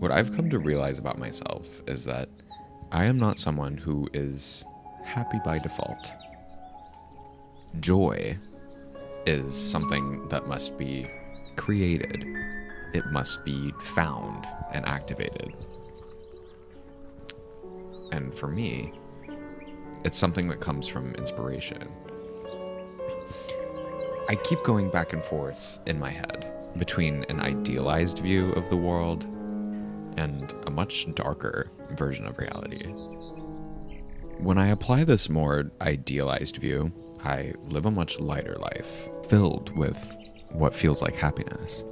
What I've come to realize about myself is that I am not someone who is happy by default. Joy is something that must be created. It must be found and activated. And for me, it's something that comes from inspiration. I keep going back and forth in my head between an idealized view of the world and a much darker version of reality. When I apply this more idealized view, I live a much lighter life, filled with what feels like happiness.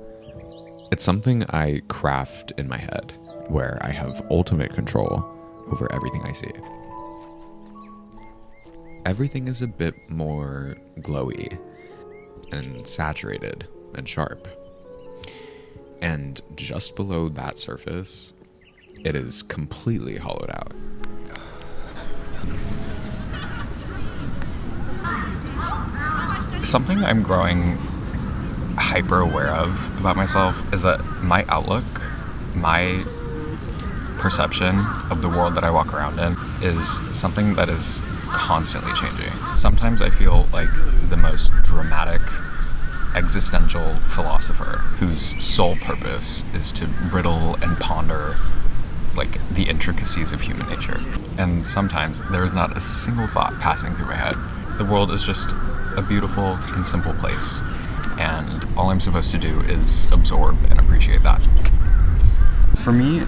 It's something I craft in my head, where I have ultimate control over everything I see. Everything is a bit more glowy and saturated and sharp. And just below that surface, it is completely hollowed out. Something I'm growing hyper aware of about myself is that my outlook, my perception of the world that I walk around in is something that is constantly changing. Sometimes I feel like the most dramatic existential philosopher whose sole purpose is to riddle and ponder like the intricacies of human nature. And sometimes there is not a single thought passing through my head. The world is just a beautiful and simple place, and all I'm supposed to do is absorb and appreciate that. For me,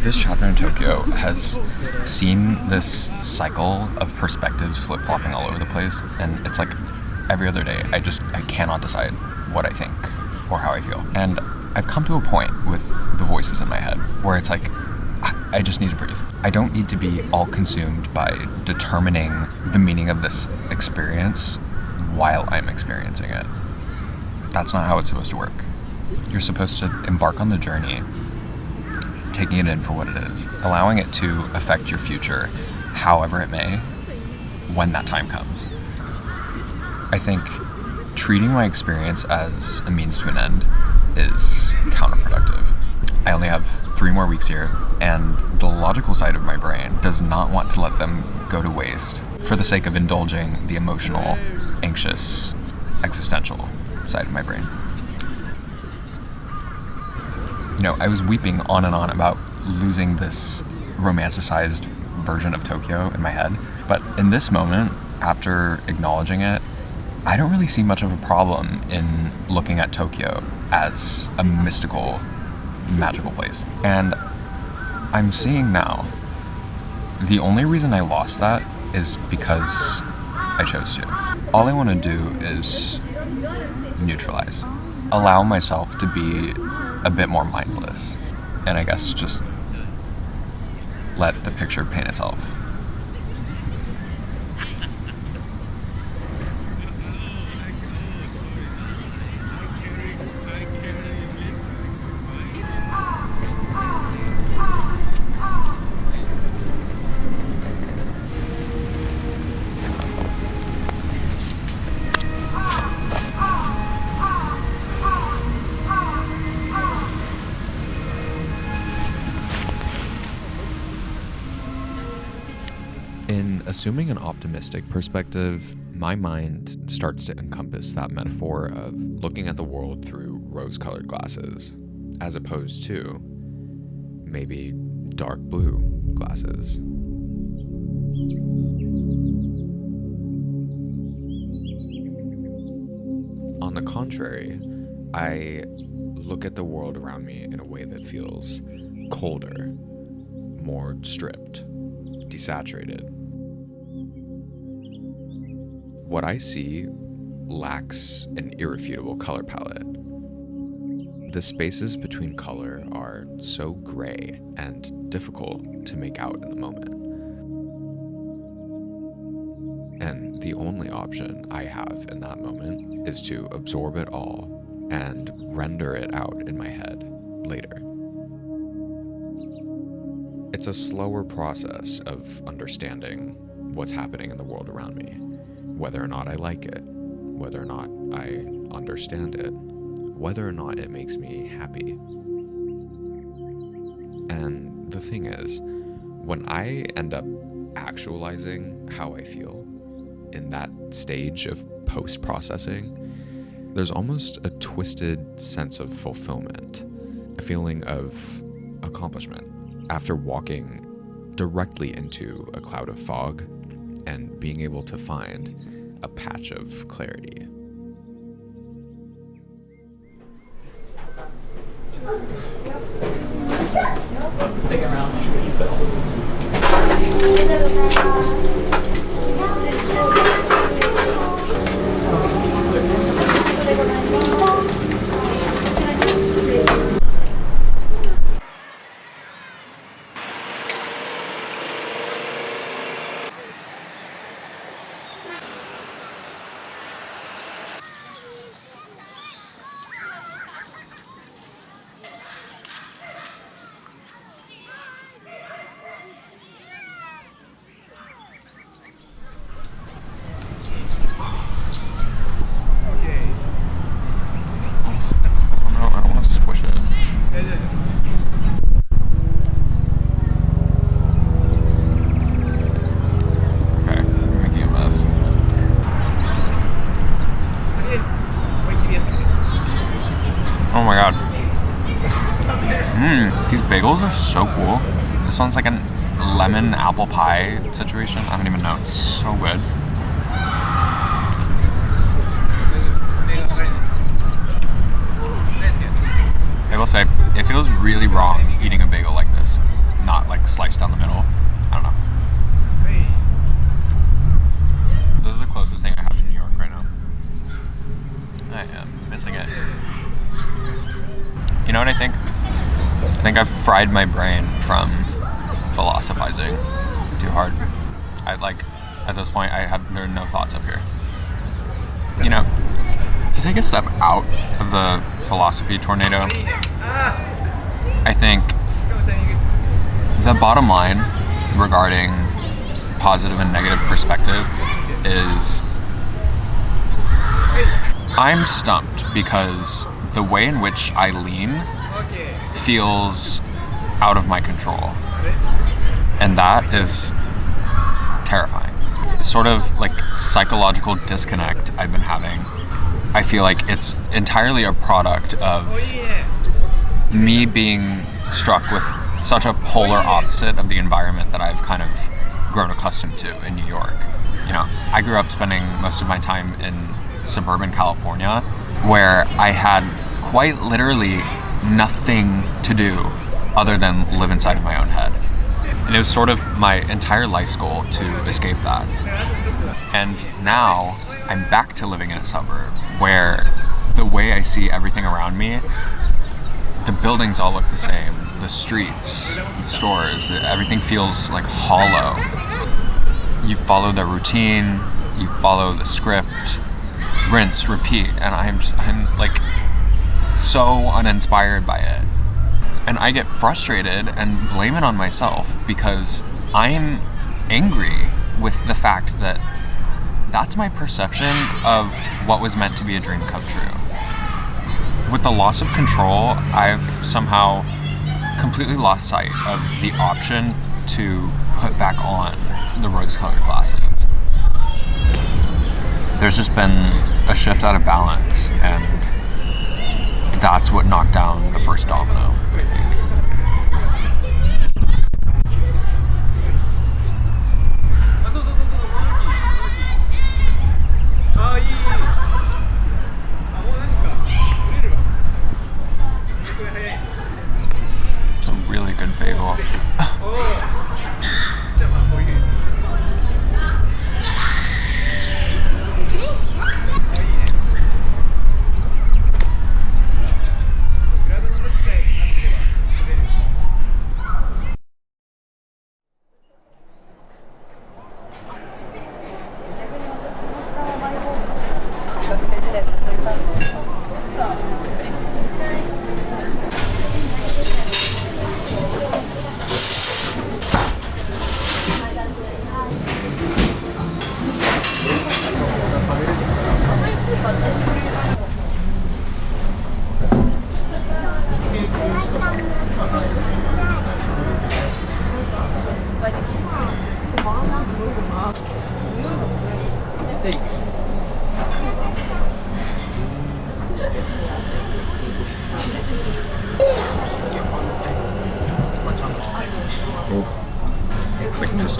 this chapter in Tokyo has seen this cycle of perspectives flip-flopping all over the place, and it's like every other day I cannot decide what I think or how I feel. And I've come to a point with the voices in my head where it's like I just need to breathe. I don't need to be all consumed by determining the meaning of this experience while I'm experiencing it. That's not how it's supposed to work. You're supposed to embark on the journey, taking it in for what it is, allowing it to affect your future however it may when that time comes. I think treating my experience as a means to an end is counterproductive. I only have 3 more weeks here, and the logical side of my brain does not want to let them go to waste for the sake of indulging the emotional, anxious, existential side of my brain. You know, I was weeping on and on about losing this romanticized version of Tokyo in my head, but in this moment, after acknowledging it, I don't really see much of a problem in looking at Tokyo as a mystical, magical place. And I'm seeing now, the only reason I lost that is because I chose to. All I want to do is neutralize. Allow myself to be a bit more mindless. And I guess just let the picture paint itself. In assuming an optimistic perspective, my mind starts to encompass that metaphor of looking at the world through rose-colored glasses, as opposed to maybe dark blue glasses. On the contrary, I look at the world around me in a way that feels colder, more stripped, desaturated. What I see lacks an irrefutable color palette. The spaces between color are so gray and difficult to make out in the moment. And the only option I have in that moment is to absorb it all and render it out in my head later. It's a slower process of understanding what's happening in the world around me, whether or not I like it, whether or not I understand it, whether or not it makes me happy. And the thing is, when I end up actualizing how I feel in that stage of post-processing, there's almost a twisted sense of fulfillment, a feeling of accomplishment after walking directly into a cloud of fog and being able to find a patch of clarity. Stick around. Oh my god. These bagels are so cool. This one's like a lemon apple pie situation. I don't even know. It's so good. I will say, it feels really wrong eating a bagel like this, not like sliced down the middle. I don't know. This is the closest thing I have to New York right now. I am missing it. You know what I think? I think I've fried my brain from philosophizing too hard. At this point, there are no thoughts up here. You know, to take a step out of the philosophy tornado, I think the bottom line regarding positive and negative perspective is I'm stumped because the way in which I lean feels out of my control. And that is terrifying. Sort of like psychological disconnect I've been having. I feel like it's entirely a product of me being struck with such a polar opposite of the environment that I've kind of grown accustomed to in New York. You know, I grew up spending most of my time in suburban California, where I had quite literally nothing to do other than live inside of my own head. And it was sort of my entire life's goal to escape that. And now I'm back to living in a suburb where the way I see everything around me, the buildings all look the same, the streets, the stores, everything feels like hollow. You follow the routine, you follow the script, rinse, repeat, and I'm like so uninspired by it. And I get frustrated and blame it on myself because I'm angry with the fact that that's my perception of what was meant to be a dream come true. With the loss of control, I've somehow completely lost sight of the option to put back on the rose-colored glasses. There's just been a shift out of balance, and that's what knocked down the first domino, I think. It's a really good bagel.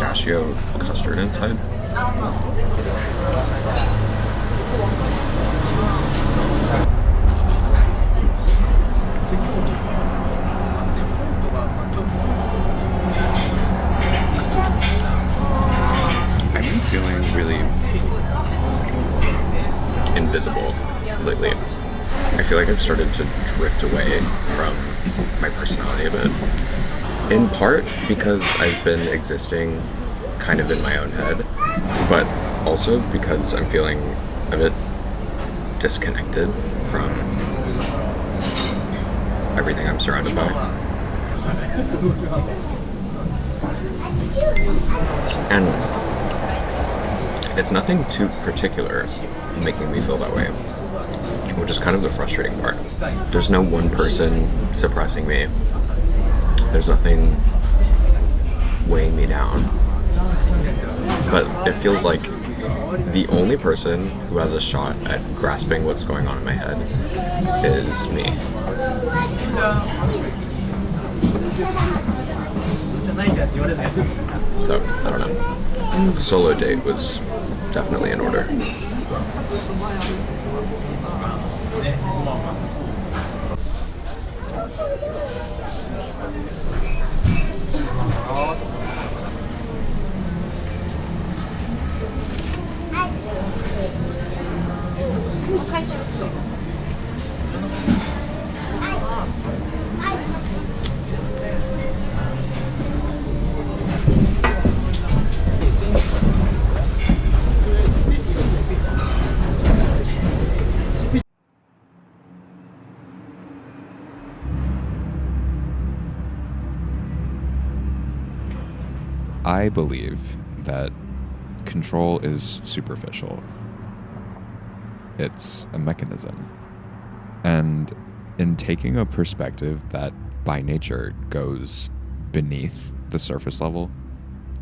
pistachio custard inside. I've been feeling really invisible lately. I feel like I've started to drift away from my personality a bit. In part because I've been existing kind of in my own head, but also because I'm feeling a bit disconnected from everything I'm surrounded by. And it's nothing too particular making me feel that way, which is kind of the frustrating part. There's no one person suppressing me. There's nothing weighing me down. But it feels like the only person who has a shot at grasping what's going on in my head is me. So, I don't know. Solo date was definitely in order. I believe that control is superficial. It's a mechanism. And in taking a perspective that by nature goes beneath the surface level,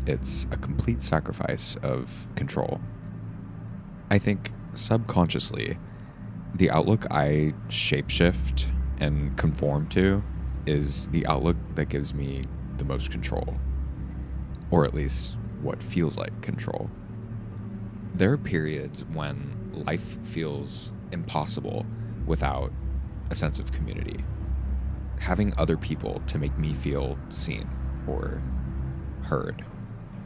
it's a complete sacrifice of control. I think subconsciously, the outlook I shapeshift and conform to is the outlook that gives me the most control. Or at least what feels like control. There are periods when life feels impossible without a sense of community. Having other people to make me feel seen or heard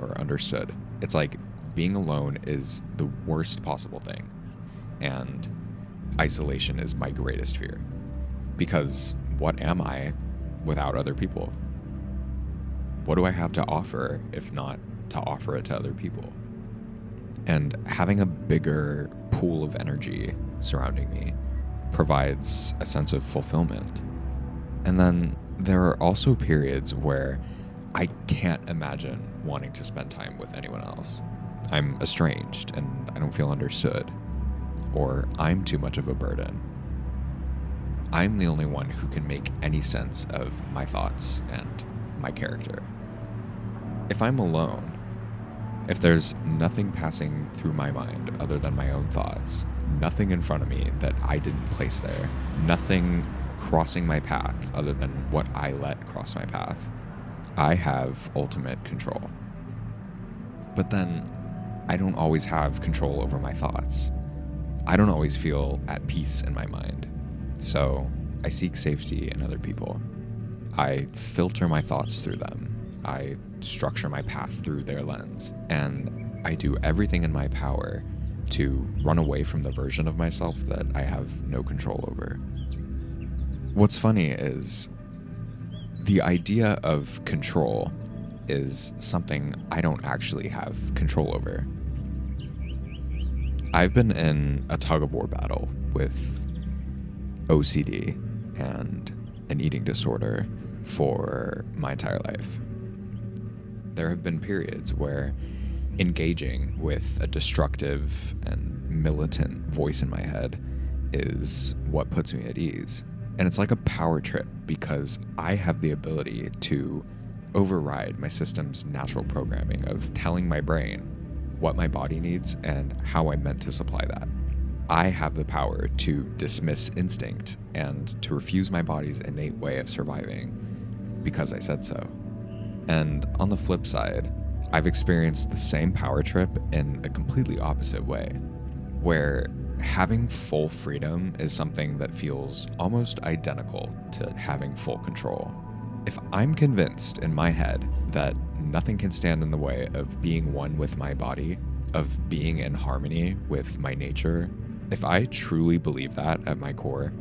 or understood. It's like being alone is the worst possible thing, and isolation is my greatest fear. Because what am I without other people? What do I have to offer if not to offer it to other people? And having a bigger pool of energy surrounding me provides a sense of fulfillment. And then there are also periods where I can't imagine wanting to spend time with anyone else. I'm estranged and I don't feel understood, or I'm too much of a burden. I'm the only one who can make any sense of my thoughts and my character. If I'm alone, if there's nothing passing through my mind other than my own thoughts, nothing in front of me that I didn't place there, nothing crossing my path other than what I let cross my path, I have ultimate control. But then, I don't always have control over my thoughts. I don't always feel at peace in my mind. So, I seek safety in other people. I filter my thoughts through them. I structure my path through their lens, and I do everything in my power to run away from the version of myself that I have no control over. What's funny is the idea of control is something I don't actually have control over. I've been in a tug-of-war battle with OCD and an eating disorder for my entire life. There have been periods where engaging with a destructive and militant voice in my head is what puts me at ease. And it's like a power trip because I have the ability to override my system's natural programming of telling my brain what my body needs and how I'm meant to supply that. I have the power to dismiss instinct and to refuse my body's innate way of surviving because I said so. And on the flip side, I've experienced the same power trip in a completely opposite way, where having full freedom is something that feels almost identical to having full control. If I'm convinced in my head that nothing can stand in the way of being one with my body, of being in harmony with my nature, if I truly believe that at my core,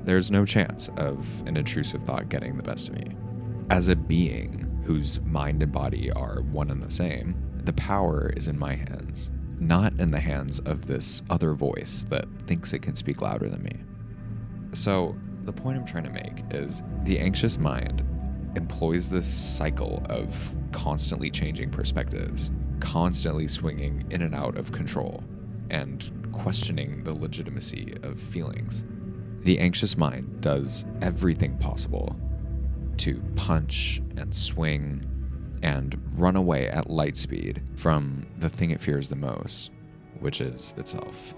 there's no chance of an intrusive thought getting the best of me. As a being whose mind and body are one and the same, the power is in my hands, not in the hands of this other voice that thinks it can speak louder than me. So the point I'm trying to make is the anxious mind employs this cycle of constantly changing perspectives, constantly swinging in and out of control, and questioning the legitimacy of feelings. The anxious mind does everything possible to punch and swing and run away at light speed from the thing it fears the most, which is itself.